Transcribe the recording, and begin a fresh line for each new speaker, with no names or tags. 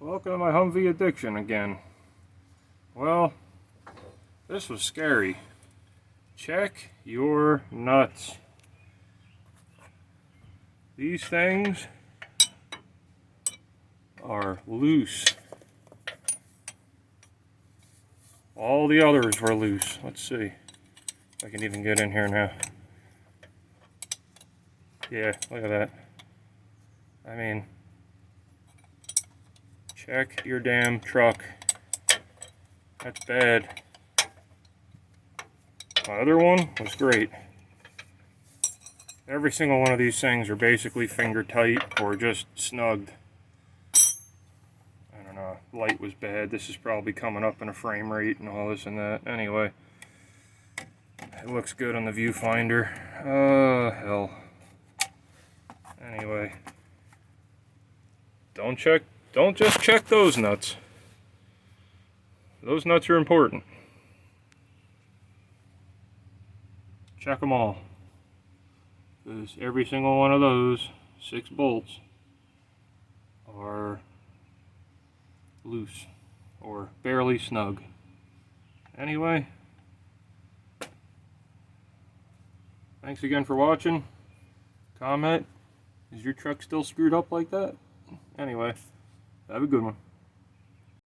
Welcome to my Humvee addiction again. Well, this was scary. Check your nuts. These things are loose. All the others were loose. Let's see if I can even get in here now. Yeah, look at that. I mean, check your damn truck. That's bad. My other one was great. Every single one of these things are basically finger tight or just snugged. I don't know, light was bad. This is probably coming up in a frame rate and all this and that. Anyway, it looks good on the viewfinder. Oh, hell. Anyway, don't just check those nuts. Those nuts are important. Check them all. Because every single one of those 6 bolts are loose or barely snug. Anyway, thanks again for watching. Comment, is your truck still screwed up like that? Anyway, have a good one.